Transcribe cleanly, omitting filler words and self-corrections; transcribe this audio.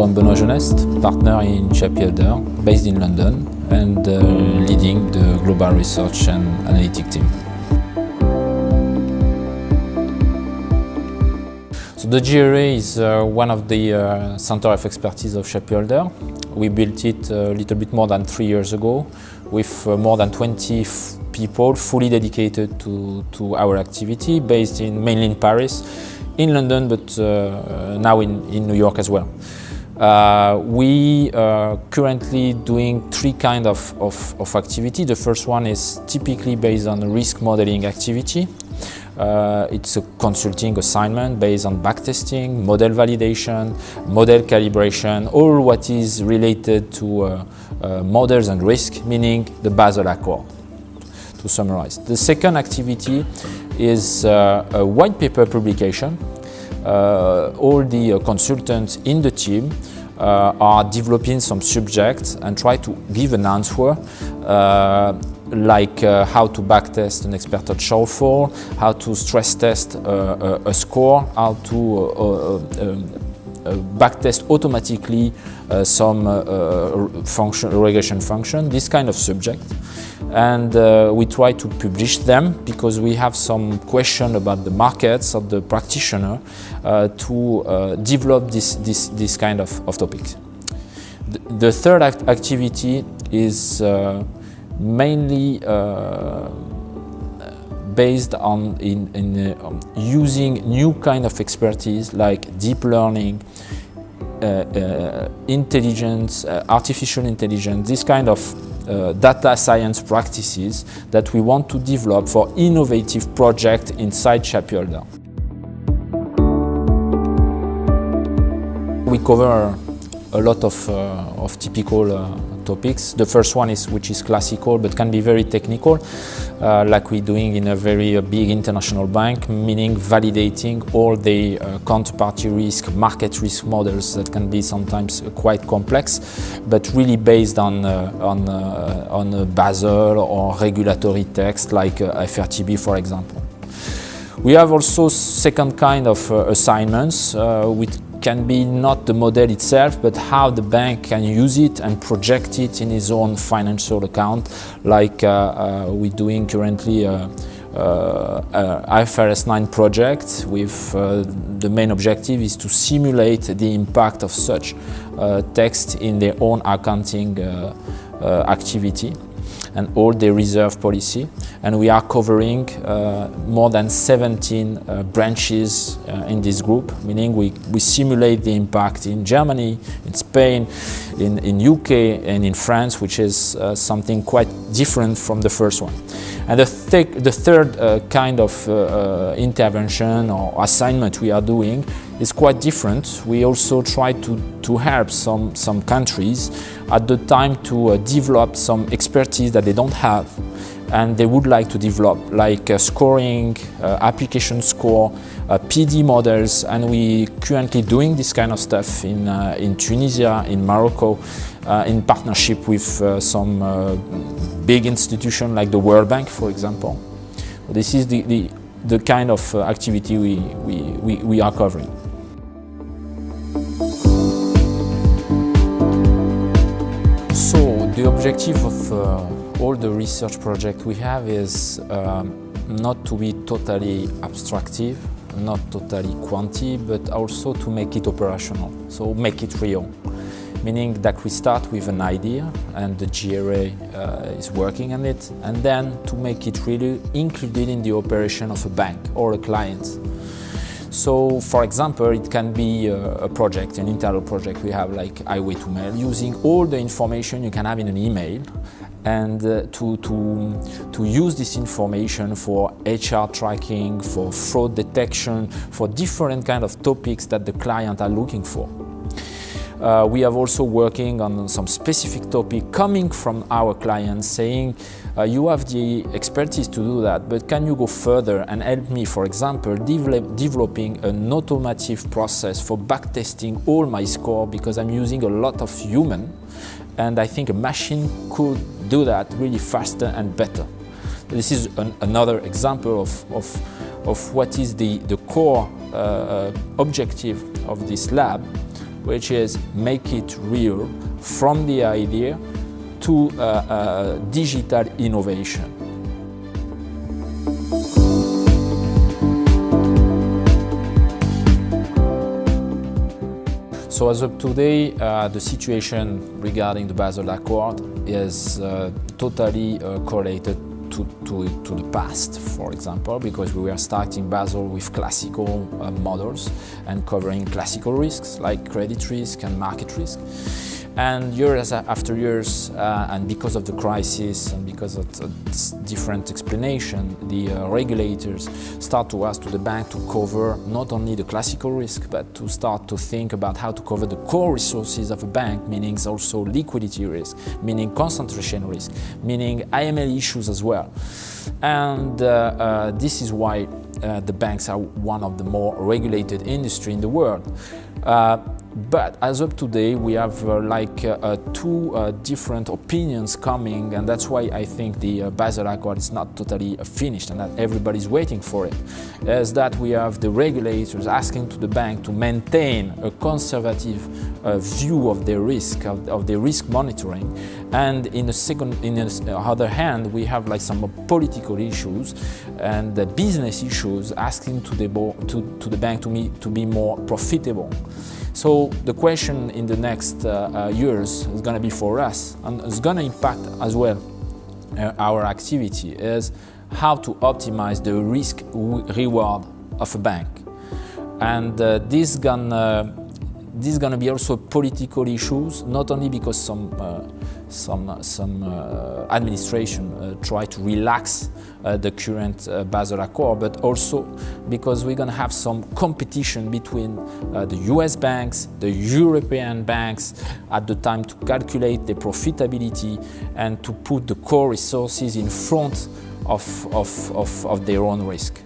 So I'm Benoît Genest, partner in CH&Co, based in London, and leading the global research and analytic team. So the GRA is one of the center of expertise of CH&Co. We built it a little bit more than 3 years ago, with more than 20 people fully dedicated to our activity, based mainly in Paris, in London, but now in New York as well. We are currently doing three kinds of activity. The first one is typically based on risk modeling activity. It's a consulting assignment based on backtesting, model validation, model calibration, all what is related to models and risk, meaning the Basel Accord, to summarize. The second activity is a white paper publication. All the consultants in the team are developing some subjects and try to give an answer, like how to backtest an expected shortfall, how to stress test a score, how to backtest automatically some regression function, this kind of subject. And we try to publish them because we have some question about the markets of the practitioner to develop this kind of topics. The third activity is mainly based on using new kind of expertise like deep learning, intelligence, artificial intelligence, this kind of data science practices that we want to develop for innovative projects inside CH&Co. We cover a lot of typical topics. The first one which is classical but can be very technical, like we're doing in a very big international bank, meaning validating all the counterparty risk, market risk models that can be sometimes quite complex, but really based on Basel or regulatory text like FRTB, for example. We have also second kind of assignments, which can be not the model itself, but how the bank can use it and project it in its own financial account, like we're doing currently IFRS 9 project with the main objective is to simulate the impact of such text in their own accounting activity and all the reserve policy. And we are covering more than 17 branches in this group, meaning we simulate the impact in Germany, in Spain, in UK and in France, which is something quite different from the first one. And the third kind of intervention or assignment we are doing is quite different. We also try to help some countries at the time to develop some expertise that they don't have and they would like to develop, like scoring, application score, PD models, and we currently doing this kind of stuff in Tunisia, in Morocco, in partnership with some big institutions like the World Bank, for example. This is the kind of activity we are covering. So the objective of all the research projects we have is not to be totally abstractive, not totally quanti, but also to make it operational, so make it real. Meaning that we start with an idea and the GRA is working on it, and then to make it really included in the operation of a bank or a client. So, for example, it can be a project, an internal project we have like Highway to Mail, using all the information you can have in an email, and to use this information for HR tracking, for fraud detection, for different kind of topics that the client are looking for. We are also working on some specific topic coming from our clients saying, you have the expertise to do that, but can you go further and help me, for example, developing an automatic process for backtesting all my score because I'm using a lot of human, and I think a machine could do that really faster and better. This is another example of what is the core objective of this lab, which is make it real from the idea to digital innovation. So as of today, the situation regarding the Basel Accord is totally correlated to the past, for example, because we were starting Basel with classical models and covering classical risks like credit risk and market risk. And years after years, and because of the crisis and because of different explanation, the regulators start to ask to the bank to cover not only the classical risk, but to start to think about how to cover the core resources of a bank, meaning also liquidity risk, meaning concentration risk, meaning AML issues as well. And this is why the banks are one of the more regulated industry in the world. But as of today, we have two different opinions coming, and that's why I think the Basel Accord is not totally finished and that everybody's waiting for it. Is that we have the regulators asking to the bank to maintain a conservative view of their risk, of their risk monitoring, and in the other hand, we have like some political issues and the business issues asking to the bank to be more profitable. So the question in the next years is going to be for us, and it's going to impact as well our activity, is how to optimize the risk reward of a bank. And this is going to be also political issues, not only because some administration try to relax the current Basel Accord, but also because we're going to have some competition between the US banks, the European banks at the time to calculate the profitability and to put the core resources in front of their own risk.